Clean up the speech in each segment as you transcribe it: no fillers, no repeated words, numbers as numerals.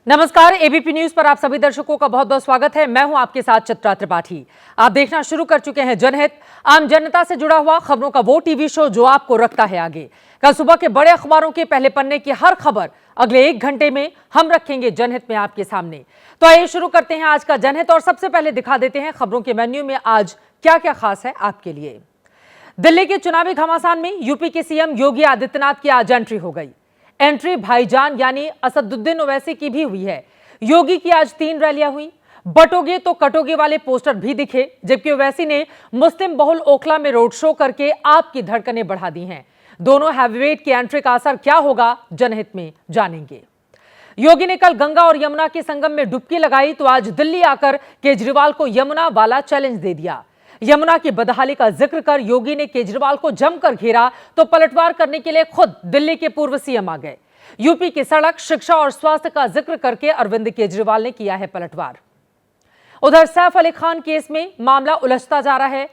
नमस्कार, ABP news पर आप सभी दर्शकों का बहुत बहुत स्वागत है। मैं हूं आपके साथ चित्रा त्रिपाठी। आप देखना शुरू कर चुके हैं जनहित, आम जनता से जुड़ा हुआ खबरों का वो टीवी शो जो आपको रखता है आगे। कल सुबह के बड़े अखबारों के पहले पन्ने की हर खबर अगले 1 घंटे में हम रखेंगे जनहित में आपके सामने। तो आइए शुरू करते हैं आज का जनहित और सबसे पहले दिखा देते हैं खबरों के मेन्यू में आज क्या क्या खास है आपके लिए। दिल्ली के चुनावी घमासान में यूपी के सीएम योगी आदित्यनाथ की आज एंट्री हो गई। एंट्री भाईजान यानी असदुद्दीन ओवैसी की भी हुई है। योगी की आज 3 रैलियां हुई। बटोगे तो कटोगे वाले पोस्टर भी दिखे, जबकि ओवैसी ने मुस्लिम बहुल ओखला में रोड शो करके आपकी धड़कनें बढ़ा दी हैं। दोनों हैवीवेट की एंट्री का असर क्या होगा, जनहित में जानेंगे। योगी ने कल गंगा और यमुना के संगम में डुबकी लगाई तो आज दिल्ली आकर केजरीवाल को यमुना वाला चैलेंज दे दिया। यमुना की बदहाली का जिक्र कर योगी ने केजरीवाल को जमकर घेरा तो पलटवार करने के लिए खुद दिल्ली के पूर्व सीएम आ गए। यूपी की सड़क, शिक्षा और स्वास्थ्य का जिक्र करके अरविंद केजरीवाल ने किया है पलटवार। उधर सैफ अली खान केस में मामला उलझता जा रहा है।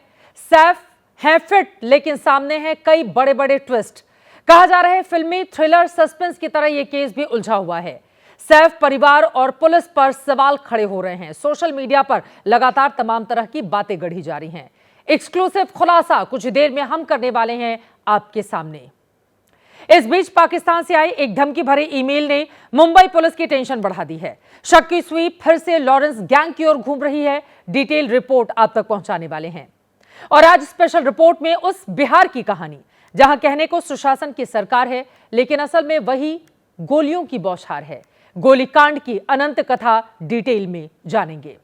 सैफ है फिट, लेकिन सामने है कई बड़े बड़े ट्विस्ट। कहा जा रहा है फिल्मी थ्रिलर सस्पेंस की तरह यह केस भी उलझा हुआ है। सैफ परिवार और पुलिस पर सवाल खड़े हो रहे हैं। सोशल मीडिया पर लगातार तमाम तरह की बातें गढ़ी जा रही हैं। एक्सक्लूसिव खुलासा कुछ देर में हम करने वाले हैं आपके सामने। इस बीच पाकिस्तान से आई एक धमकी भरे ईमेल ने मुंबई पुलिस की टेंशन बढ़ा दी है। शक की स्वीप फिर से लॉरेंस गैंग की ओर घूम रही है। डिटेल रिपोर्ट आप तक पहुंचाने वाले हैं। और आज स्पेशल रिपोर्ट में उस बिहार की कहानी जहां कहने को सुशासन की सरकार है, लेकिन असल में वही गोलियों की बौछार है। गोलीकांड की अनंत कथा डिटेल में जानेंगे।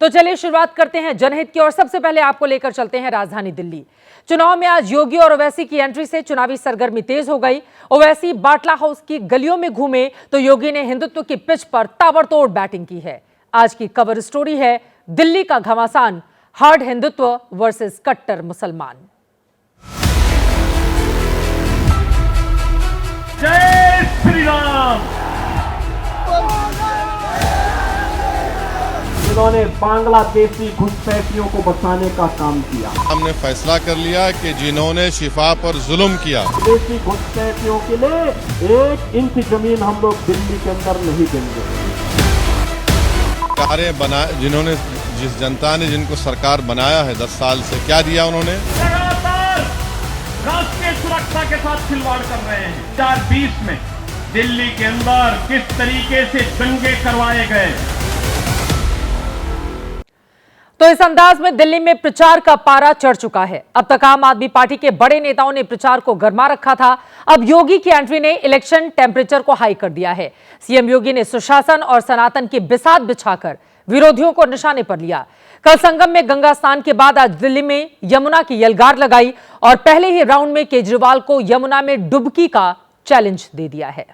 तो चलिए शुरुआत करते हैं जनहित की और सबसे पहले आपको लेकर चलते हैं राजधानी दिल्ली। चुनाव में आज योगी और ओवैसी की एंट्री से चुनावी सरगर्मी तेज हो गई। ओवैसी बाटला हाउस की गलियों में घूमे तो योगी ने हिंदुत्व की पिच पर ताबड़तोड़ बैटिंग की है। आज की कवर स्टोरी है दिल्ली का घमासान, हार्ड हिंदुत्व वर्सेस कट्टर मुसलमान। जय श्री राम। उन्होंने बांग्लादेशी घुसपैठियों को बचाने का काम किया। हमने फैसला कर लिया कि जिन्होंने शिफा पर जुल्म किया, विदेशी घुसपैठियों के लिए 1 इंच जमीन हम लोग दिल्ली के अंदर नहीं देंगे। कारें बना, जिन्होंने जिस जनता ने जिनको सरकार बनाया है 10 साल से, क्या दिया उन्होंने? लगातार राष्ट्रीय सुरक्षा के साथ खिलवाड़ कर रहे हैं। 2020 में दिल्ली के अंदर किस तरीके से दंगे करवाए गए। तो इस अंदाज में दिल्ली में प्रचार का पारा चढ़ चुका है। अब तक आम आदमी पार्टी के बड़े नेताओं ने प्रचार को गरमा रखा था। अब योगी की एंट्री ने इलेक्शन टेम्परेचर को हाई कर दिया है। सीएम योगी ने सुशासन और सनातन की बिसात बिछाकर विरोधियों को निशाने पर लिया। कल संगम में गंगा स्नान के बाद आज दिल्ली में यमुना की यलगार लगाई और पहले ही राउंड में केजरीवाल को यमुना में डुबकी का चैलेंज दे दिया है।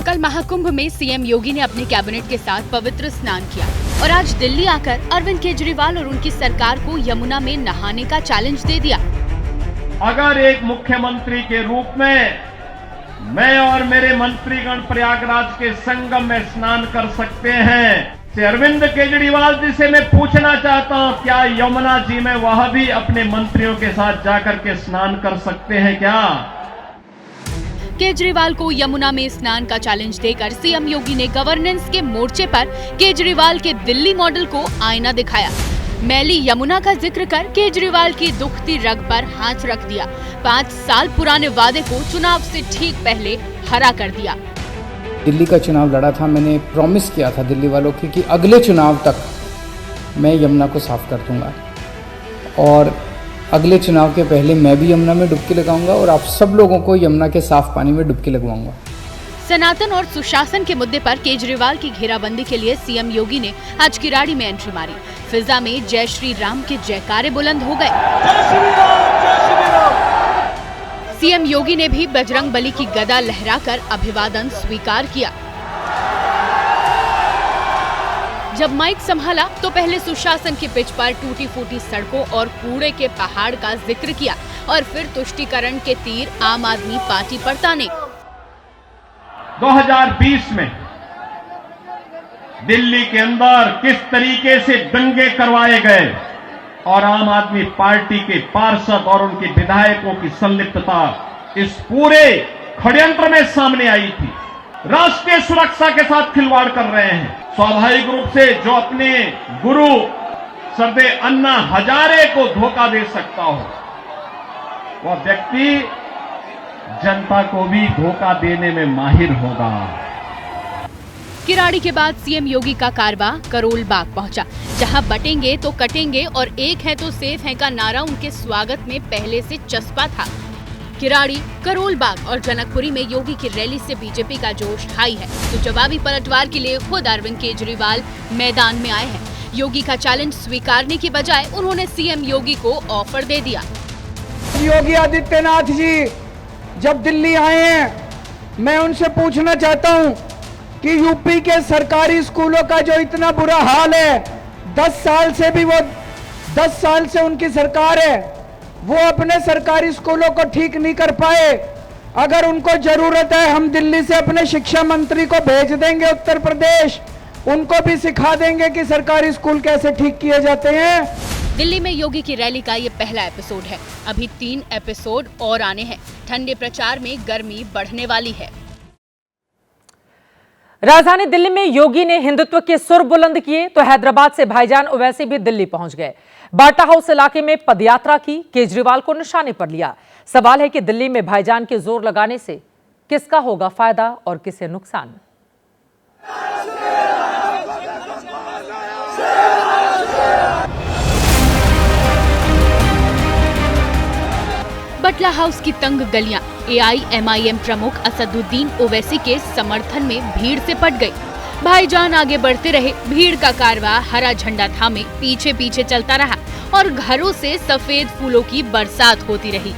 कल महाकुंभ में सीएम योगी ने अपने कैबिनेट के साथ पवित्र स्नान किया और आज दिल्ली आकर अरविंद केजरीवाल और उनकी सरकार को यमुना में नहाने का चैलेंज दे दिया। अगर एक मुख्यमंत्री के रूप में मैं और मेरे मंत्रीगण प्रयागराज के संगम में स्नान कर सकते हैं, से अरविंद केजरीवाल जी से मैं पूछना चाहता हूं, क्या यमुना जी में वह भी अपने मंत्रियों के साथ जाकर के स्नान कर सकते हैं क्या? केजरीवाल को यमुना में स्नान का चैलेंज देकर सीएम योगी ने गवर्नेंस के मोर्चे पर केजरीवाल के दिल्ली मॉडल को आईना दिखाया। मैली यमुना का जिक्र कर केजरीवाल की दुखती रग पर हाथ रख दिया। 5 साल पुराने वादे को चुनाव से ठीक पहले हरा कर दिया। दिल्ली का चुनाव लड़ा था, मैंने प्रॉमिस किया था दिल्ली वालों की कि अगले चुनाव तक मैं यमुना को साफ कर दूंगा और अगले चुनाव के पहले मैं भी यमुना में डुबकी लगाऊंगा और आप सब लोगों को यमुना के साफ पानी में डुबकी लगवाऊंगा। सनातन और सुशासन के मुद्दे पर केजरीवाल की घेराबंदी के लिए सीएम योगी ने आज किराड़ी में एंट्री मारी। फिजा में जय श्री राम के जयकारे बुलंद हो गए। सीएम योगी ने भी बजरंग बली की गदा लहराकर अभिवादन स्वीकार किया। जब माइक संभाला तो पहले सुशासन की पिच पर टूटी फूटी सड़कों और कूड़े के पहाड़ का जिक्र किया और फिर तुष्टीकरण के तीर आम आदमी पार्टी पर ताने। 2020 में दिल्ली के अंदर किस तरीके से दंगे करवाए गए और आम आदमी पार्टी के पार्षद और उनके विधायकों की संलिप्तता इस पूरे षड्यंत्र में सामने आई थी। राष्ट्रीय सुरक्षा के साथ खिलवाड़ कर रहे हैं। स्वाभाविक रूप से जो अपने गुरु सरदे अन्ना हजारे को धोखा दे सकता हो, वह व्यक्ति जनता को भी धोखा देने में माहिर होगा। किराड़ी के बाद सीएम योगी का कारवा करोल बाग पहुंचा, जहां बटेंगे तो कटेंगे और एक है तो सेफ है का नारा उनके स्वागत में पहले से चस्पा था। किराड़ी, करोल बाग और जनकपुरी में योगी की रैली से बीजेपी का जोश हाई है, तो जवाबी पलटवार के लिए खुद अरविंद केजरीवाल मैदान में आए हैं। योगी का चैलेंज स्वीकारने की बजाय उन्होंने सीएम योगी को ऑफर दे दिया। योगी आदित्यनाथ जी जब दिल्ली आए हैं, मैं उनसे पूछना चाहता हूं कि यूपी के सरकारी स्कूलों का जो इतना बुरा हाल है, 10 साल से उनकी सरकार है, वो अपने सरकारी स्कूलों को ठीक नहीं कर पाए। अगर उनको जरूरत है, हम दिल्ली से अपने शिक्षा मंत्री को भेज देंगे उत्तर प्रदेश, उनको भी सिखा देंगे कि सरकारी स्कूल कैसे ठीक किए जाते हैं। दिल्ली में योगी की रैली का ये पहला एपिसोड है। अभी 3 एपिसोड और आने हैं। ठंडे प्रचार में गर्मी बढ़ने वाली है। राजधानी दिल्ली में योगी ने हिंदुत्व के सुर बुलंद किए तो हैदराबाद से भाईजान ओवैसी भी दिल्ली पहुंच गए। बाटा हाउस इलाके में पदयात्रा की, केजरीवाल को निशाने पर लिया। सवाल है कि दिल्ली में भाईजान के जोर लगाने से किसका होगा फायदा और किसे नुकसान। बटला हाउस की तंग गलियां AIMIM प्रमुख असदुद्दीन ओवैसी के समर्थन में भीड़ से पट गई। भाईजान आगे बढ़ते रहे, भीड़ का कारवा हरा झंडा थामे पीछे पीछे चलता रहा और घरों से सफेद फूलों की बरसात होती रही।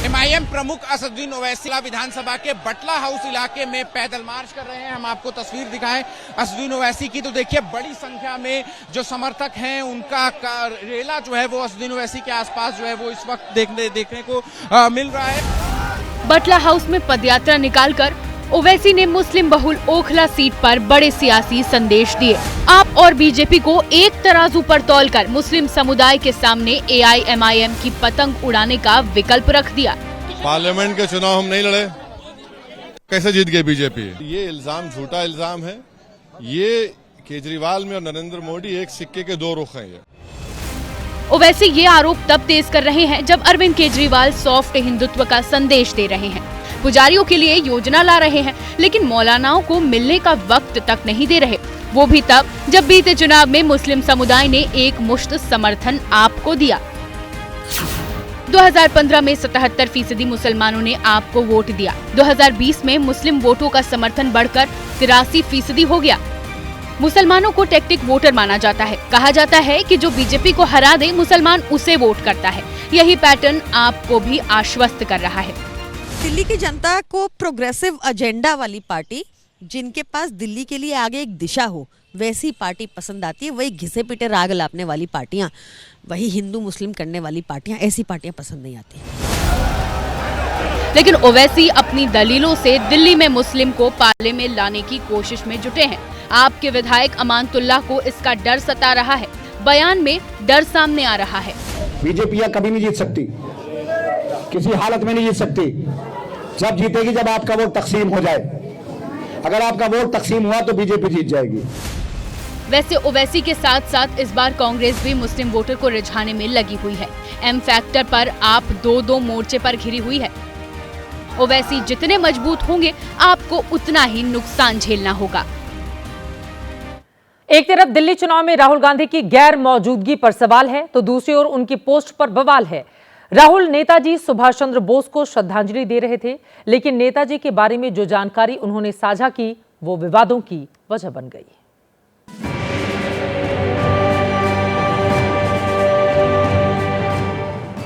MIM प्रमुख असदुद्दीन ओवैसी विधानसभा के बटला हाउस इलाके में पैदल मार्च कर रहे हैं। हम आपको तस्वीर दिखाएं असदुद्दीन ओवैसी की, तो देखिए बड़ी संख्या में जो समर्थक हैं उनका रेला जो है वो असदुद्दीन ओवैसी के आसपास जो है वो इस वक्त देखने को मिल रहा है। बटला हाउस में पदयात्रा निकालकर ओवैसी ने मुस्लिम बहुल ओखला सीट पर बड़े सियासी संदेश दिए। आप और बीजेपी को एक तराजू पर तौलकर मुस्लिम समुदाय के सामने AIMIM की पतंग उड़ाने का विकल्प रख दिया। पार्लियामेंट के चुनाव हम नहीं लड़े, कैसे जीत गई बीजेपी? ये इल्जाम झूठा इल्जाम है। ये केजरीवाल में और नरेंद्र मोदी एक सिक्के के 2 रुख हैं। ओवैसी ये आरोप तब तेज कर रहे हैं जब अरविंद केजरीवाल सॉफ्ट हिंदुत्व का संदेश दे रहे हैं, पुजारियों के लिए योजना ला रहे हैं, लेकिन मौलानाओं को मिलने का वक्त तक नहीं दे रहे। वो भी तब जब बीते चुनाव में मुस्लिम समुदाय ने एक मुश्त समर्थन आपको दिया। 2015 में 77% मुसलमानों ने आपको वोट दिया। 2020 में मुस्लिम वोटों का समर्थन बढ़कर 83% हो गया। मुसलमानों को टैक्टिक वोटर माना जाता है। कहा जाता है कि जो बीजेपी को हरा दे, मुसलमान उसे वोट करता है। यही पैटर्न आपको भी आश्वस्त कर रहा है। दिल्ली की जनता को प्रोग्रेसिव एजेंडा वाली पार्टी, जिनके पास दिल्ली के लिए आगे एक दिशा हो, वैसी पार्टी पसंद आती है। वही घिसे पिटे राग लापने वाली पार्टियां, वही हिंदू मुस्लिम करने वाली पार्टियां, ऐसी पार्टियां पसंद नहीं आती। लेकिन ओवैसी अपनी दलीलों से दिल्ली में मुस्लिम को पाले में लाने की कोशिश में जुटे हैं। आपके विधायक अमानतुल्लाह को इसका डर सता रहा है। बयान में डर सामने आ रहा है। बीजेपी कभी नहीं जीत सकती, किसी हालत में नहीं जीत सकती। जब जीतेगी जब आपका वोट तकसीम हो जाए। अगर आपका वोट तकसीम हुआ तो बीजेपी जीत जाएगी। वैसे ओवैसी के साथ साथ इस बार कांग्रेस भी मुस्लिम वोटर को रिझाने में लगी हुई है। एम फैक्टर पर आप 2 मोर्चे पर घिरी हुई है। ओवैसी जितने मजबूत होंगे, आपको उतना ही नुकसान झेलना होगा। एक तरफ दिल्ली चुनाव में राहुल गांधी की गैर मौजूदगी पर सवाल है, तो दूसरी ओर उनकी पोस्ट पर बवाल है। राहुल नेताजी सुभाष चंद्र बोस को श्रद्धांजलि दे रहे थे, लेकिन नेताजी के बारे में जो जानकारी उन्होंने साझा की, वो विवादों की वजह बन गई।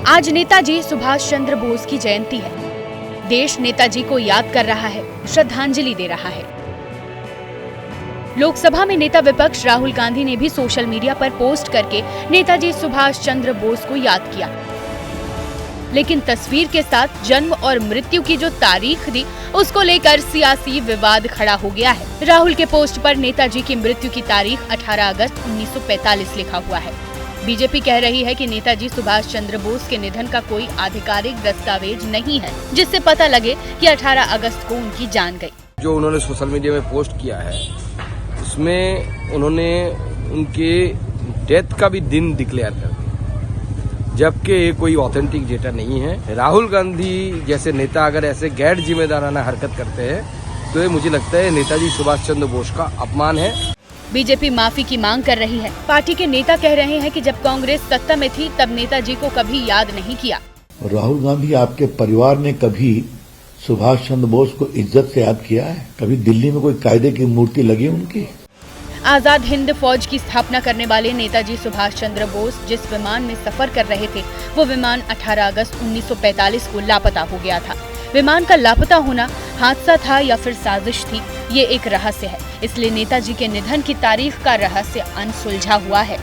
आज नेताजी सुभाष चंद्र बोस की जयंती है। देश नेताजी को याद कर रहा है, श्रद्धांजलि दे रहा है। लोकसभा में नेता विपक्ष राहुल गांधी ने भी सोशल मीडिया पर पोस्ट करके नेताजी सुभाष चंद्र बोस को याद किया, लेकिन तस्वीर के साथ जन्म और मृत्यु की जो तारीख दी, उसको लेकर सियासी विवाद खड़ा हो गया है। राहुल के पोस्ट पर नेताजी की मृत्यु की तारीख 18 अगस्त 1945 लिखा हुआ है। बीजेपी कह रही है कि नेताजी सुभाष चंद्र बोस के निधन का कोई आधिकारिक दस्तावेज नहीं है जिससे पता लगे कि 18 अगस्त को उनकी जान गई। जो उन्होंने सोशल मीडिया में पोस्ट किया है उसमें उन्होंने उनके डेथ का भी दिन डिक्लेयर कर दिया, जबकि ये कोई ऑथेंटिक डेटा नहीं है। राहुल गांधी जैसे नेता अगर ऐसे गैर जिम्मेदाराना हरकत करते हैं तो ये मुझे लगता है नेताजी सुभाष चंद्र बोस का अपमान है। बीजेपी माफी की मांग कर रही है। पार्टी के नेता कह रहे हैं कि जब कांग्रेस सत्ता में थी तब नेताजी को कभी याद नहीं किया। राहुल गांधी, आपके परिवार ने कभी सुभाष चंद्र बोस को इज्जत से याद किया है? कभी दिल्ली में कोई कायदे की मूर्ति लगी उनकी? आजाद हिंद फौज की स्थापना करने वाले नेताजी सुभाष चंद्र बोस जिस विमान में सफर कर रहे थे वो विमान 18 अगस्त 1945 को लापता हो गया था। विमान का लापता होना हादसा था या फिर साजिश थी, ये एक रहस्य है। इसलिए नेताजी के निधन की तारीख का रहस्य अनसुलझा हुआ है।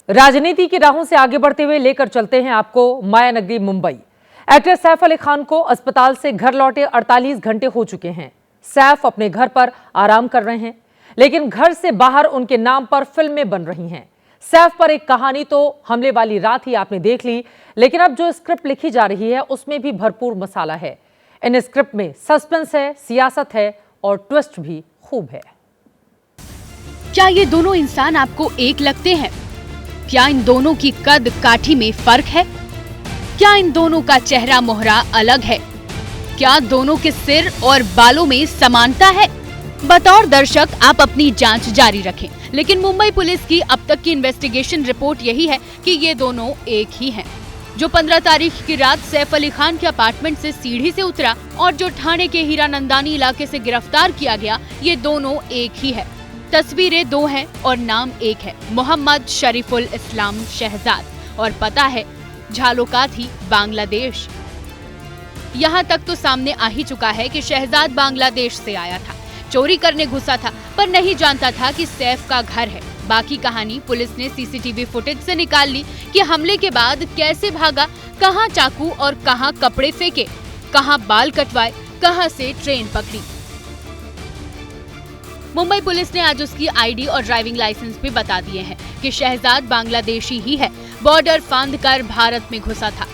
राजनीति की राहों से आगे बढ़ते हुए लेकर चलते हैं आपको माया नगरी मुंबई। एक्टर सैफ अली खान को अस्पताल से घर लौटे 48 घंटे हो चुके हैं। सैफ अपने घर पर आराम कर रहे हैं, लेकिन घर से बाहर उनके नाम पर फिल्में बन रही हैं। सैफ पर एक कहानी तो हमले वाली रात ही आपने देख ली, लेकिन अब जो स्क्रिप्ट लिखी जा रही है उसमें भी भरपूर मसाला है। इन स्क्रिप्ट में सस्पेंस है, सियासत है और ट्विस्ट भी खूब है। क्या ये दोनों इंसान आपको एक लगते हैं? क्या इन दोनों की कद काठी में फर्क है? क्या इन दोनों का चेहरा मोहरा अलग है? क्या दोनों के सिर और बालों में समानता है? बतौर दर्शक आप अपनी जांच जारी रखें, लेकिन मुंबई पुलिस की अब तक की इन्वेस्टिगेशन रिपोर्ट यही है कि ये दोनों एक ही हैं। जो 15 तारीख की रात सैफ अली खान के अपार्टमेंट से सीढ़ी से उतरा और जो ठाणे के हीरानंदानी इलाके से गिरफ्तार किया गया, ये दोनों एक ही है। तस्वीरें दो हैं और नाम एक है, मोहम्मद शरीफुल इस्लाम शहजाद, और पता है झालोकाथी बांग्लादेश। यहाँ तक तो सामने आ ही चुका है कि शहजाद बांग्लादेश से आया था, चोरी करने घुसा था, पर नहीं जानता था कि सैफ का घर है। बाकी कहानी पुलिस ने सीसीटीवी फुटेज से निकाल ली कि हमले के बाद कैसे भागा, कहां चाकू और कहां कपड़े फेंके, कहां बाल कटवाए, कहां से ट्रेन पकड़ी। मुंबई पुलिस ने आज उसकी आईडी और ड्राइविंग लाइसेंस भी बता दिए हैं कि शहजाद बांग्लादेशी ही है, बॉर्डर फांद कर भारत में घुसा था।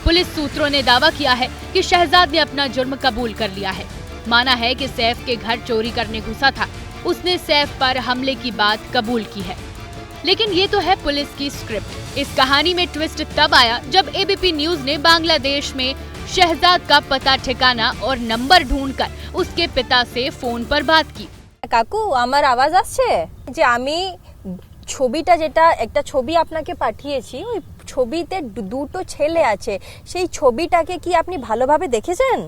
पुलिस सूत्रों ने दावा किया है कि शहजाद ने अपना जुर्म कबूल कर लिया है। माना है कि सैफ के घर चोरी करने घुसा था, उसने सैफ पर हमले की बात कबूल की है। लेकिन ये तो है पुलिस की स्क्रिप्ट। इस कहानी में ट्विस्ट तब आया जब एबीपी न्यूज ने बांग्लादेश में शहजाद का पता ठिकाना और नंबर ढूंढकर उसके पिता से फोन पर बात की। কাকু আমার আওয়াজ আসছে যে আমি ছবিটা যেটা একটা ছবি আপনাকে পাঠিয়েছি ওই ছবিতে দুটো ছেলে আছে সেই ছবিটাকে কি আপনি ভালোভাবে দেখেছেন?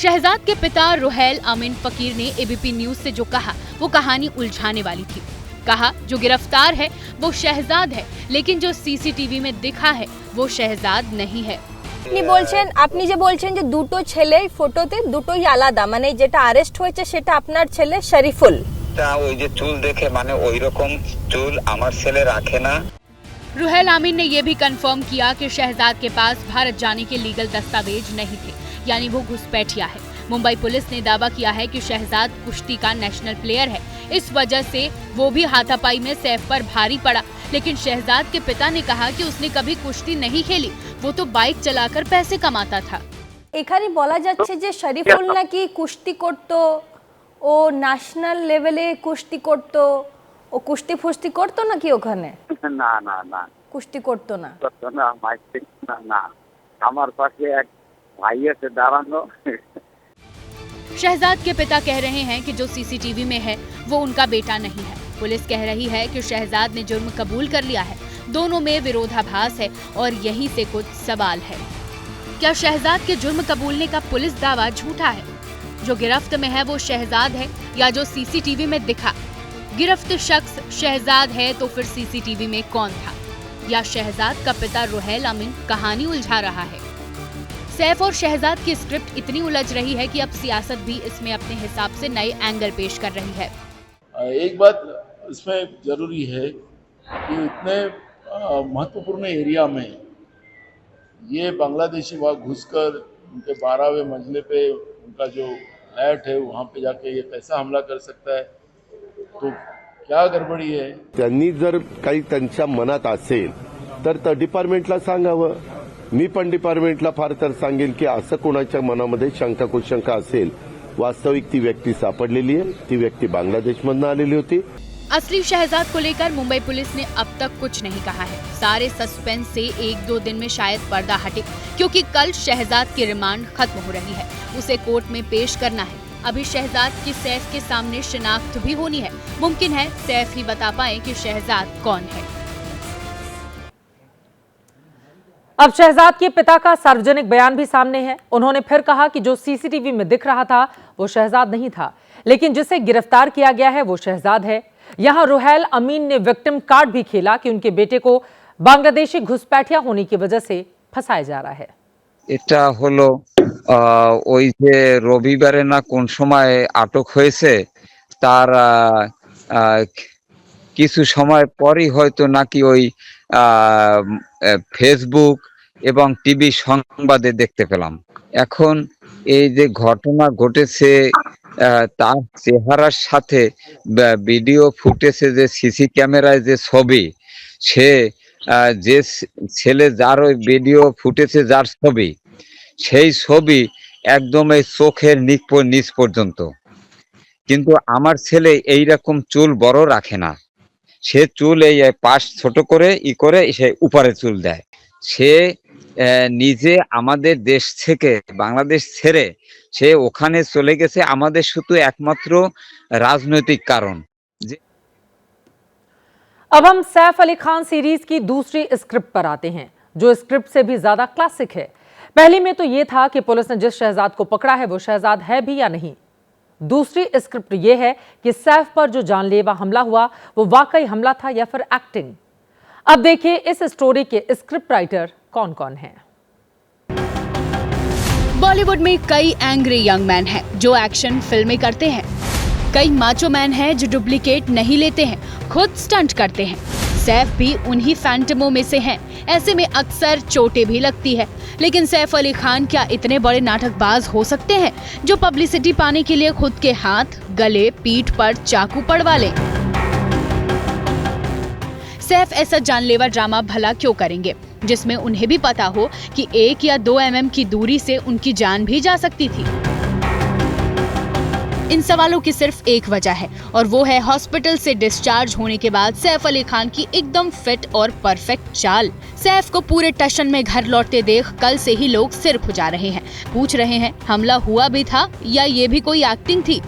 शहजाद के पिता रुहैल अमीन फकीर ने एबीपी न्यूज से जो कहा वो कहानी उलझाने वाली थी। कहा जो गिरफ्तार है वो शहजाद है, लेकिन जो सीसीटीवी में दिखा है वो शहजाद नहीं है। আপনি যে বলছেন যে দুটো ছেলে ফটোতে দুটোই আলাদা, মানে যেটা আরেস্ট হয়েছে সেটা আপনার ছেলে শরীফুল। ওই যে চুল দেখে মানে ওই রকম চুল আমার ছেলে রাখে না। रुहैल आमीन ने यह भी कंफर्म किया कि शहजाद के पास भारत जाने के लीगल दस्तावेज नहीं थे, यानी वो घुसपैठिया है। मुंबई पुलिस ने दावा किया है कि शहजाद कुश्ती का नेशनल प्लेयर है, इस वजह से वो भी हाथापाई में सैफ पर भारी पड़ा। लेकिन शहजाद के पिता ने कहा कि उसने कभी कुश्ती नहीं खेली, वो तो बाइक चलाकर पैसे कमाता था। এখানে বলা যাচ্ছে যে শরীফুল নাকি কুস্তি করতো, ও ন্যাশনাল লেভেলে কুস্তি করতো, ও কুস্তি ফুস্তি করতো নাকি ওখানে? না না না কুস্তি করতো না। না মাইক না না, আমার পাশে এক ভাই আছে দাঁড়ানো। शहजाद के पिता कह रहे हैं कि जो सीसीटीवी में है वो उनका बेटा नहीं है। पुलिस कह रही है कि शहजाद ने जुर्म कबूल कर लिया है। दोनों में विरोधाभास है और यहीं से कुछ सवाल है। क्या शहजाद के जुर्म कबूलने का पुलिस दावा झूठा है? जो गिरफ्त में है वो शहजाद है या जो सीसीटीवी में दिखा? गिरफ्त शख्स शहजाद है तो फिर सीसीटीवी में कौन था? या शहजाद का पिता रुहैल अमीन कहानी उलझा रहा है? सैफ और शहजाद की स्क्रिप्ट इतनी उलझ रही है कि अब सियासत भी इसमें अपने हिसाब से नए एंगल पेश कर रही है। एक बात इसमें जरूरी है कि इतने महत्वपूर्ण एरिया में ये बांग्लादेशी वहाँ घुसकर उनके 12वें मंजिले पे उनका जो फ्लैट है वहाँ पे जाके ये कैसा हमला कर सकता है, तो क्या गडबडी आहे? त्यांनी जर काही त्यांच्या मनात असेल तर डिपार्टमेंटला सांगावं. मी पण डिपार्टमेंटला फार तर सांगेन की असं कोणाच्या मनामध्ये शंका कुशंका असेल. वास्तविक ती व्यक्ती सापडलेली आहे. ती व्यक्ती बांग्लादेशमधून आलेली होती. असली शहजाद को लेकर मुंबई पुलिस ने अब तक कुछ नहीं कहा है। सारे सस्पेंस से 1-2 दिन में शायद पर्दा हटे, क्योंकि कल शहजाद की रिमांड खत्म हो रही है। उसे कोर्ट में पेश करना है। अभी शहजाद की सैफ के सामने शिनाख्त भी होनी है। मुमकिन है सैफ ही बता पाए कि शहजाद कौन है। अब शहजाद के पिता का सार्वजनिक बयान भी सामने है। उन्होंने फिर कहा कि जो सीसीटीवी में दिख रहा था वो शहजाद नहीं था, लेकिन जिसे गिरफ्तार किया गया है वो शहजाद है। यहां रुहैल अमीन ने विक्टिम कार्ड भी खेला कि उनके बेटे को बांग्लादेशी घुसपैठिया होने की वजह से फंसाया जा रहा है। এটা হলো ওই যে রবিবারে না কোন সময় আটক হয়েছে তার কিছু সময় পরই হয়তো নাকি ওই ফেসবুক এবং টিভি সংবাদে দেখতে পেলাম। এখন এই যে ঘটনা ঘটেছে তার চেহারার সাথে ভিডিও ফুটেজে যে সিসি ক্যামেরায় যে ছবি, সে যে ছেলে যার ওই ভিডিও ফুটেজে যার ছবি, সেই ছবি একদম এই চোখের নিচ পর্যন্ত। কিন্তু আমার ছেলে এইরকম চুল বড় রাখে না, সে চুল এই পাশ ছোট করে সে উপরে চুল দেয়। সে নিজে আমাদের দেশ থেকে বাংলাদেশ ছেড়ে সে ওখানে চলে গেছে আমাদের শুধু একমাত্র রাজনৈতিক কারণ। अब हम सैफ अली खान सीरीज की दूसरी स्क्रिप्ट पर आते हैं, जो स्क्रिप्ट से भी ज्यादा क्लासिक है। पहली में तो यह था कि पुलिस ने जिस शहजाद को पकड़ा है वो शहजाद है भी या नहीं। दूसरी स्क्रिप्ट यह है कि सैफ पर जो जानलेवा हमला हुआ वो वाकई हमला था या फिर एक्टिंग। अब देखिए इस स्टोरी के स्क्रिप्ट राइटर कौन कौन हैं। बॉलीवुड में कई एंग्री यंग मैन हैं जो एक्शन फिल्में करते हैं। कई माचो मैन हैं जो डुप्लीकेट नहीं लेते हैं, खुद स्टंट करते हैं। सैफ भी उन्हीं फैंटमों में से हैं। ऐसे में अक्सर चोटें भी लगती है। लेकिन सैफ अली खान क्या इतने बड़े नाटकबाज हो सकते हैं जो पब्लिसिटी पाने के लिए खुद के हाथ, गले, पीठ पर चाकू पड़वा लें? सैफ ऐसा जानलेवा ड्रामा भला क्यों करेंगे जिसमें उन्हें भी पता हो कि 1 या 2 mm की दूरी से उनकी जान भी जा सकती थी? इन सवालों की सिर्फ एक वजह है और वो है हॉस्पिटल से डिस्चार्ज होने के बाद सैफ अली खान की एकदम फिट और परफेक्ट चाल। सैफ को पूरे टशन में घर लौटते देख कल से ही लोग सिर खुजा रहे हैं, पूछ रहे हैं हमला हुआ भी था या ये भी कोई एक्टिंग थी।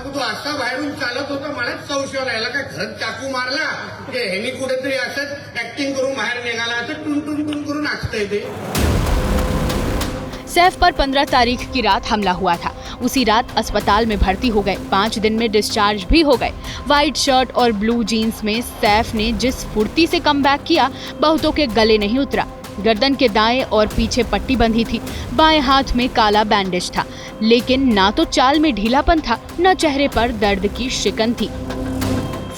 तो असा बाहेरून चालत होता, मलाच संशय राहिला का घरात चाकू मारला की ह्यांनी कुठेतरी असंच ऍक्टिंग करून बाहेर निघाला, असं टुन टुन टुन करून नाचतंय ते। सैफ पर 15 तारीख की रात हमला हुआ था। उसी रात अस्पताल में भर्ती हो गए, 5 दिन में डिस्चार्ज भी हो गए। व्हाइट शर्ट और ब्लू जीन्स में सैफ ने जिस फुर्ती से कमबैक किया, बहुतों के गले नहीं उतरा। गर्दन के दाएं और पीछे पट्टी बंधी थी, बाएं हाथ में काला बैंडेज था, लेकिन ना तो चाल में ढीलापन था, न चेहरे पर दर्द की शिकन थी।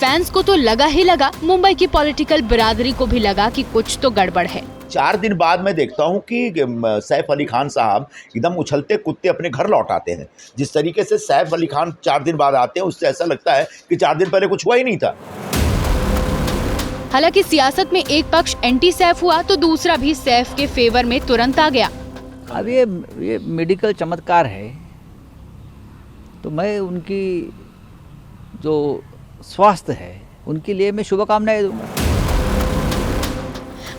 फैंस को तो लगा ही लगा, मुंबई की पॉलिटिकल बिरादरी को भी लगा कि कुछ तो गड़बड़ है। 4 दिन बाद मैं देखता हूं कि सैफ अली खान साहब एकदम उछलते कूदते अपने घर लौट आते हैं। जिस तरीके से सैफ अली खान 4 दिन बाद आते हैं, उससे ऐसा लगता है कि 4 दिन पहले कुछ हुआ ही नहीं था। हालांकि सियासत में एक पक्ष एंटी सैफ हुआ तो दूसरा भी सैफ के फेवर में तुरंत आ गया। अब ये मेडिकल चमत्कार है, तो मैं उनकी जो स्वास्थ्य है उनके लिए मैं शुभकामनाएं दूंगा।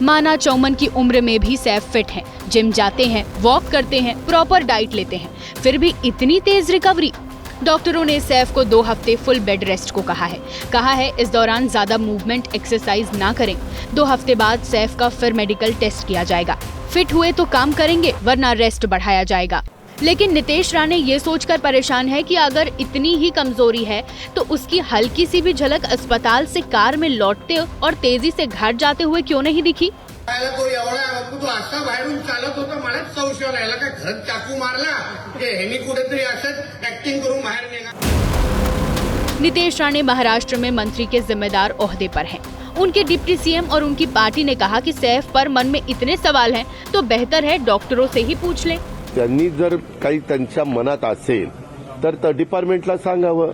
माना चौमन की उम्र में भी सैफ फिट हैं, जिम जाते हैं, वॉक करते हैं, प्रॉपर डाइट लेते हैं, फिर भी इतनी तेज रिकवरी। डॉक्टरों ने सैफ को 2 हफ्ते फुल बेड रेस्ट को कहा है इस दौरान ज्यादा मूवमेंट एक्सरसाइज ना करें। 2 हफ्ते बाद सैफ का फिर मेडिकल टेस्ट किया जाएगा। फिट हुए तो काम करेंगे, वरना रेस्ट बढ़ाया जाएगा। लेकिन नितेश राणे ये सोचकर परेशान है कि अगर इतनी ही कमजोरी है तो उसकी हल्की सी भी झलक अस्पताल से कार में लौटते और तेजी से घर जाते हुए क्यों नहीं दिखी? तो असा बाहेरून चालत होता, मलाच संशय राहिला का घरात चाकू मारला की ह्यांनी कुठेतरी असंच ऍक्टिंग करून बाहेर निघाला। नितेश राणे महाराष्ट्र में मंत्री के जिम्मेदार ओहदे पर हैं। उनके डिप्टी सीएम और उनकी पार्टी ने कहा कि सैफ पर मन में इतने सवाल हैं तो बेहतर है डॉक्टरों से ही पूछ लें। त्यांनी जर काही त्यांच्या मनात असेल तर डिपार्टमेंटला सांगावं.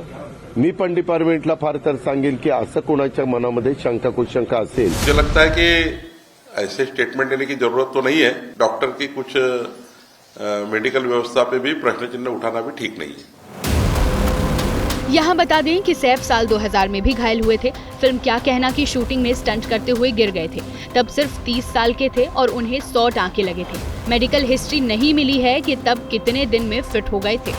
मी पण डिपार्टमेंटला फार तर सांगेन की असं कोणाच्या मनामध्ये शंका कुशंका असेल. मुझे लगता है कि ऐसे स्टेटमेंट देने की जरूरत तो नहीं है. डॉक्टर की कुछ मेडिकल व्यवस्था पे भी प्रश्न चिन्ह उठाना भी ठीक नहीं है. यहाँ बता दें कि सैफ साल 2000 में भी घायल हुए थे. फिल्म क्या कहना की शूटिंग में स्टंट करते हुए गिर गए थे. तब सिर्फ 30 साल के थे और उन्हें 100 टांके लगे थे. मेडिकल हिस्ट्री नहीं मिली है कि तब कितने दिन में फिट हो गए थे.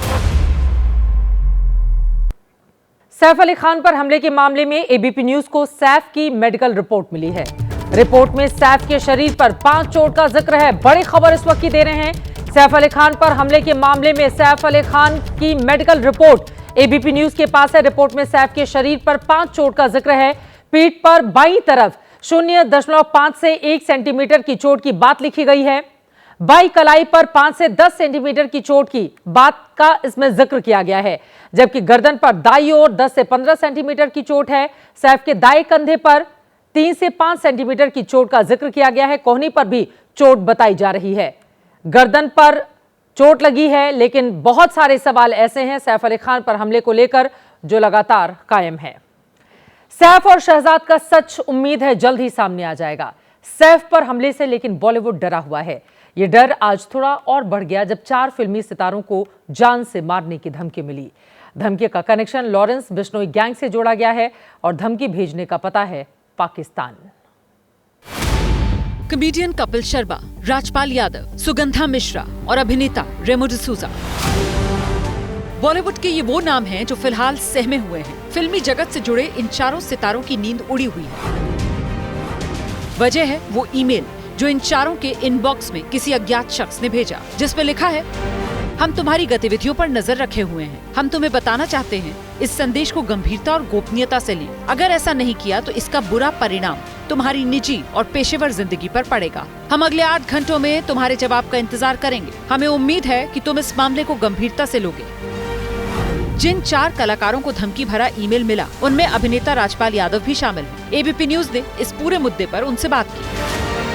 सैफ अली खान पर हमले के मामले में एबीपी न्यूज को सैफ की मेडिकल रिपोर्ट मिली है. रिपोर्ट में सैफ के शरीर पर 5 चोट का जिक्र है. बड़ी खबर इस वक्त की दे रहे हैं. सैफ अली खान पर हमले के मामले में सैफ अली खान की मेडिकल रिपोर्ट एबीपी न्यूज के पास है. रिपोर्ट में सैफ के शरीर पर 5 चोट का जिक्र है. पीठ पर बाईं तरफ 0.5 से 1 सेंटीमीटर की चोट की बात लिखी गई है. बाई कलाई पर 5 से 10 सेंटीमीटर की चोट की बात का इसमें जिक्र किया गया है. जबकि गर्दन पर दाईं ओर 10 से 15 सेंटीमीटर की चोट है. सैफ के दाएं कंधे पर 3 से 5 सेंटीमीटर की चोट का जिक्र किया गया है. कोहनी पर भी चोट बताई जा रही है. गर्दन पर चोट लगी है, लेकिन बहुत सारे सवाल ऐसे हैं सैफ अली खान पर हमले को लेकर जो लगातार कायम है. सैफ और शहजाद का सच उम्मीद है जल्द ही सामने आ जाएगा. सैफ पर हमले से लेकिन बॉलीवुड डरा हुआ है. ये डर आज थोड़ा और बढ़ गया जब 4 फिल्मी सितारों को जान से मारने की धमकी मिली. धमकी का कनेक्शन लॉरेंस बिश्नोई गैंग से जोड़ा गया है और धमकी भेजने का पता है पाकिस्तान. कॉमेडियन कपिल शर्मा, राजपाल यादव, सुगंधा मिश्रा और अभिनेता रेमो डिसूजा. बॉलीवुड के ये वो नाम हैं जो फिलहाल सहमे हुए हैं. फिल्मी जगत से जुड़े इन चारों सितारों की नींद उड़ी हुई है. वजह है वो ईमेल जो इन चारों के इनबॉक्स में किसी अज्ञात शख्स ने भेजा, जिसमें लिखा है, हम तुम्हारी गतिविधियों पर नजर रखे हुए हैं. हम तुम्हें बताना चाहते हैं इस संदेश को गंभीरता और गोपनीयता से लें. अगर ऐसा नहीं किया तो इसका बुरा परिणाम तुम्हारी निजी और पेशेवर जिंदगी पर पड़ेगा. हम अगले 8 घंटों में तुम्हारे जवाब का इंतजार करेंगे. हमें उम्मीद है कि तुम इस मामले को गंभीरता से लोगे. जिन 4 कलाकारों को धमकी भरा ईमेल मिला उनमें अभिनेता राजपाल यादव भी शामिल हैं. एबीपी न्यूज ने इस पूरे मुद्दे पर उनसे बात की.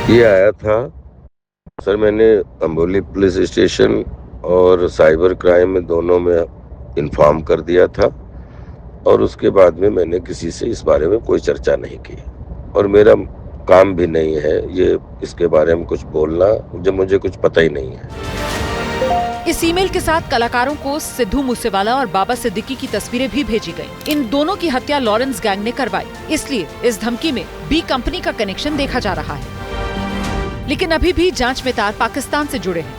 ये आया था सर, मैंने अम्बोली पुलिस स्टेशन और साइबर क्राइम में दोनों में इन्फॉर्म कर दिया था और उसके बाद में मैंने किसी से इस बारे में कोई चर्चा नहीं की और मेरा काम भी नहीं है ये इसके बारे में कुछ बोलना, जब मुझे कुछ पता ही नहीं है. इस ईमेल के साथ कलाकारों को सिद्धू मूसेवाला और बाबा सिद्दीकी की तस्वीरें भी भेजी गयी. इन दोनों की हत्या लॉरेंस गैंग ने करवाई, इसलिए इस धमकी में बी कंपनी का कनेक्शन देखा जा रहा है. लेकिन अभी भी जांच में तार पाकिस्तान से जुड़े हैं.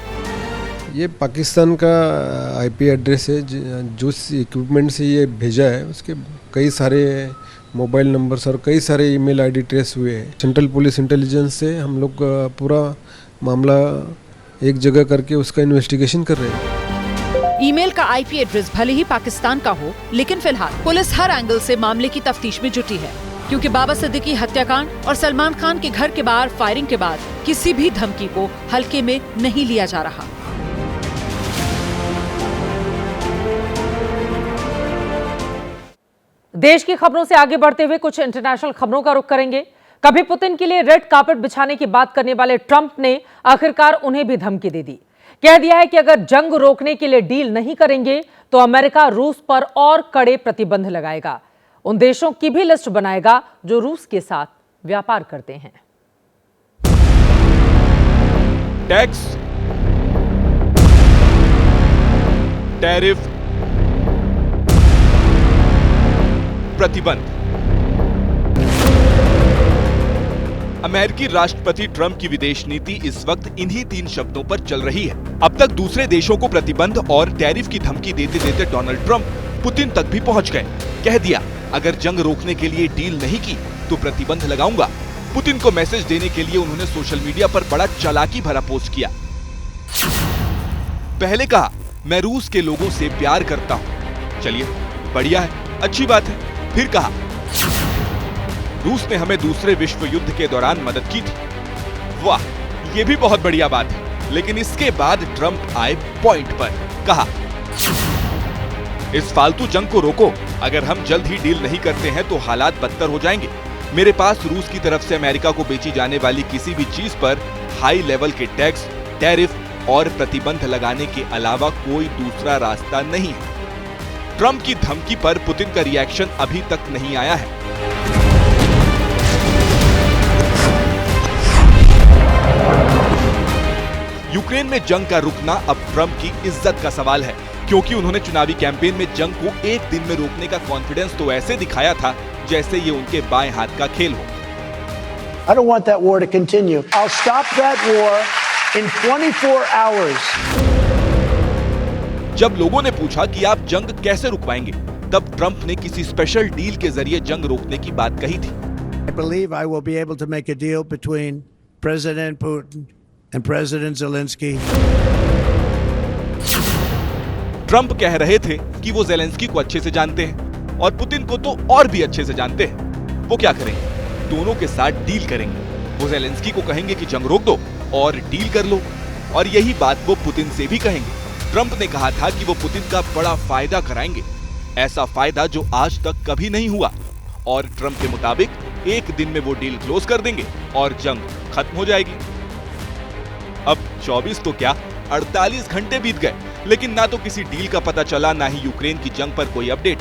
ये पाकिस्तान का आईपी एड्रेस है. जो इक्विपमेंट से ये भेजा है उसके कई सारे मोबाइल नंबर्स और कई सारे ईमेल आईडी ट्रेस हुए हैं. सेंट्रल पुलिस इंटेलिजेंस से हम लोग पूरा मामला एक जगह करके उसका इन्वेस्टिगेशन कर रहे हैं. ईमेल का आईपी एड्रेस भले ही पाकिस्तान का हो, लेकिन फिलहाल पुलिस हर एंगल से मामले की तफ्तीश में जुटी है, क्योंकि बाबा सिद्दीकी हत्याकांड और सलमान खान के घर के बाहर फायरिंग के बाद किसी भी धमकी को हल्के में नहीं लिया जा रहा. देश की खबरों से आगे बढ़ते हुए कुछ इंटरनेशनल खबरों का रुख करेंगे. कभी पुतिन के लिए रेड कार्पेट बिछाने की बात करने वाले ट्रंप ने आखिरकार उन्हें भी धमकी दे दी. कह दिया है कि अगर जंग रोकने के लिए डील नहीं करेंगे तो अमेरिका रूस पर और कड़े प्रतिबंध लगाएगा. उन देशों की भी लिस्ट बनाएगा जो रूस के साथ व्यापार करते हैं. टैक्स, टैरिफ, प्रतिबंध. अमेरिकी राष्ट्रपति ट्रंप की विदेश नीति इस वक्त इन्हीं 3 शब्दों पर चल रही है. अब तक दूसरे देशों को प्रतिबंध और टैरिफ की धमकी देते देते डोनाल्ड ट्रंप पुतिन तक भी पहुंच गए. कह दिया, अगर जंग रोकने के लिए डील नहीं की तो प्रतिबंध लगाऊंगा. पुतिन को मैसेज देने के लिए उन्होंने सोशल मीडिया पर बड़ा चालाकी भरा पोस्ट किया. पहले कहा, मैं रूस के लोगों से प्यार करता हूं. चलिए, बढ़िया है, अच्छी बात है. फिर कहा, रूस ने हमें दूसरे विश्व युद्ध के दौरान मदद की थी. वाह, ये भी बहुत बढ़िया बात है. लेकिन इसके बाद ट्रंप आए पॉइंट पर. कहा, इस फालतू जंग को रोको. अगर हम जल्द ही डील नहीं करते हैं तो हालात बदतर हो जाएंगे. मेरे पास रूस की तरफ से अमेरिका को बेची जाने वाली किसी भी चीज पर हाई लेवल के टैक्स, टैरिफ और प्रतिबंध लगाने के अलावा कोई दूसरा रास्ता नहीं है. ट्रंप की धमकी पर पुतिन का रिएक्शन अभी तक नहीं आया है। यूक्रेन में जंग का रुकना अब ट्रंप की इज्जत का सवाल है, क्योंकि उन्होंने चुनावी कैंपेन में जंग को एक दिन में रोकने का कॉन्फिडेंस तो ऐसे दिखाया था जैसे ये उनके बाएं हाथ का खेल हो। I don't want that war to continue. I'll stop that war in 24 hours. जब लोगों ने पूछा कि आप जंग कैसे रुकवाएंगे, तब ट्रंप ने किसी स्पेशल डील के जरिए जंग रोकने की बात कही थी। I believe I will be able to make a deal between President Putin and President Zelensky. Trump कह रहे थे कि वो ज़ेलेंस्की को अच्छे से जानते हैं और पुतिन को तो और भी अच्छे से जानते हैं। वो क्या करेंगे? दोनों के साथ डील करेंगे। वो ज़ेलेंस्की को कहेंगे कि जंग रोक दो और डील कर लो, और यही बात वो पुतिन से भी कहेंगे। ट्रंप ने कहा था कि वो पुतिन का बड़ा फायदा कराएंगे, ऐसा फायदा जो आज तक कभी नहीं हुआ, और ट्रंप के मुताबिक एक दिन में वो डील क्लोज कर देंगे और जंग खत्म हो जाएगी। अब 24 तो क्या 48 घंटे बीत गए, लेकिन ना तो किसी डील का पता चला, ना ही यूक्रेन की जंग पर कोई अपडेट।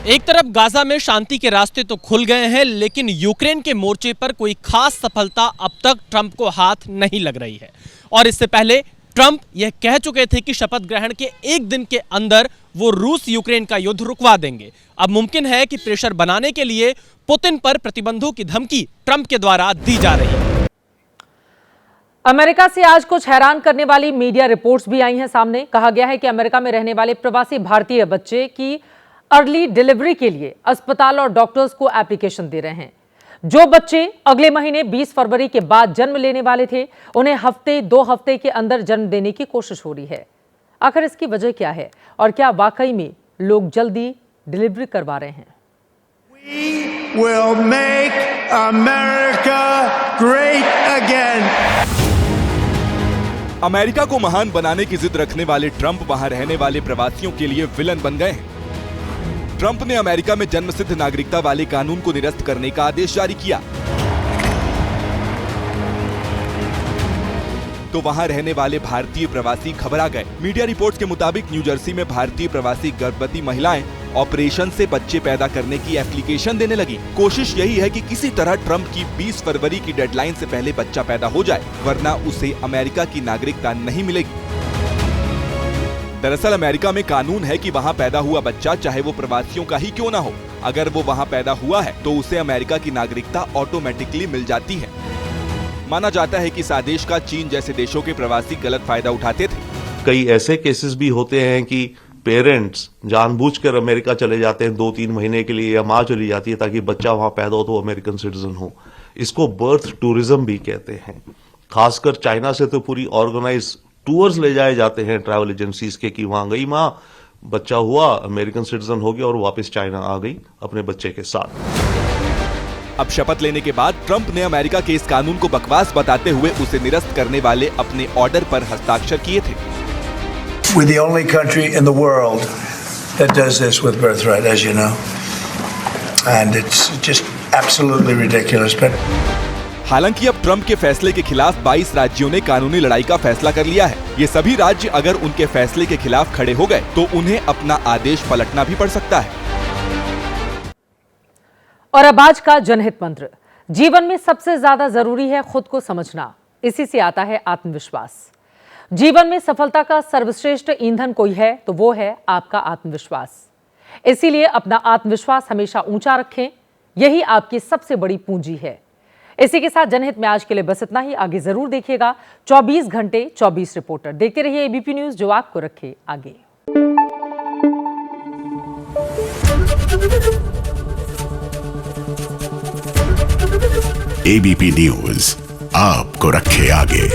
एक तरफ गाजा में शांति के रास्ते तो खुल गए हैं, लेकिन यूक्रेन के मोर्चे पर कोई खास सफलता अब तक ट्रंप को हाथ नहीं लग रही है। और इससे पहले ट्रंप यह कह चुके थे कि शपथ ग्रहण के एक दिन के अंदर वो रूस यूक्रेन का युद्ध रुकवा देंगे। अब मुमकिन है कि प्रेशर बनाने के लिए पुतिन पर प्रतिबंधों की धमकी ट्रंप के द्वारा दी जा रही है। अमेरिका से आज कुछ हैरान करने वाली मीडिया रिपोर्ट्स भी आई हैं सामने। कहा गया है कि अमेरिका में रहने वाले प्रवासी भारतीय बच्चे की अर्ली डिलीवरी के लिए अस्पताल और डॉक्टर्स को एप्लीकेशन दे रहे हैं। जो बच्चे अगले महीने 20 फरवरी के बाद जन्म लेने वाले थे, उन्हें हफ्ते 2 हफ्ते के अंदर जन्म देने की कोशिश हो रही है। आखिर इसकी वजह क्या है और क्या वाकई में लोग जल्दी डिलीवरी करवा रहे हैं? We will make America great again. America को महान बनाने की जिद रखने वाले ट्रंप वहां रहने वाले प्रवासियों के लिए विलन बन गए हैं। ट्रंप ने अमेरिका में जन्मसिद्ध नागरिकता वाले कानून को निरस्त करने का आदेश जारी किया, तो वहां रहने वाले भारतीय प्रवासी घबरा गए। मीडिया रिपोर्ट्स के मुताबिक न्यू जर्सी में भारतीय प्रवासी गर्भवती महिलाएं ऑपरेशन से बच्चे पैदा करने की एप्लीकेशन देने लगी। कोशिश यही है कि किसी तरह ट्रंप की 20 फरवरी की डेडलाइन से पहले बच्चा पैदा हो जाए, वरना उसे अमेरिका की नागरिकता नहीं मिलेगी। दरअसल अमेरिका में कानून है कि वहां पैदा हुआ बच्चा, चाहे वो प्रवासियों का ही क्यों ना हो, अगर वो वहां पैदा हुआ है तो उसे अमेरिका की नागरिकता ऑटोमेटिकली मिल जाती है। माना जाता है कि इस आदेश का चीन जैसे देशों के प्रवासी गलत फायदा उठाते थे। कई ऐसे केसेस भी होते हैं कि पेरेंट्स जानबूझकर अमेरिका चले जाते हैं 2-3 महीने के लिए, या माँ चली जाती है ताकि बच्चा वहां पैदा हो तो अमेरिकन सिटीजन हो। इसको बर्थ टूरिज्म भी कहते हैं। खासकर चाइना से तो पूरी ऑर्गेनाइज टूर्स ले जाए जाते हैं ट्रैवल एजेंसीज के, कि वहां गई माँ, बच्चा हुआ, अमेरिकन सिटीजन हो गया और वापस चाइना आ गई अपने बच्चे के साथ। अब शपथ लेने के बाद ट्रंप ने अमेरिका के इस कानून को बकवास बताते हुए उसे निरस्त करने वाले अपने ऑर्डर पर हस्ताक्षर किए थे। We're the only country in the world that does this with birthright, as you know, and it's just absolutely ridiculous. But हालांकि अब ट्रंप के फैसले के खिलाफ 22 राज्यों ने कानूनी लड़ाई का फैसला कर लिया है। ये सभी राज्य अगर उनके फैसले के खिलाफ खड़े हो गए तो उन्हें अपना आदेश पलटना भी पड़ सकता है। और अब आज का जनहित मंत्र। जीवन में सबसे ज्यादा जरूरी है खुद को समझना, इसी से आता है आत्मविश्वास। जीवन में सफलता का सर्वश्रेष्ठ ईंधन कोई है तो वो है आपका आत्मविश्वास। इसीलिए अपना आत्मविश्वास हमेशा ऊंचा रखें, यही आपकी सबसे बड़ी पूंजी है। इसी के साथ जनहित में आज के लिए बस इतना ही। आगे जरूर देखिएगा 24 घंटे 24 रिपोर्टर। देखते रहिए एबीपी न्यूज, जो आपको रखे आगे। एबीपी न्यूज आपको रखे आगे।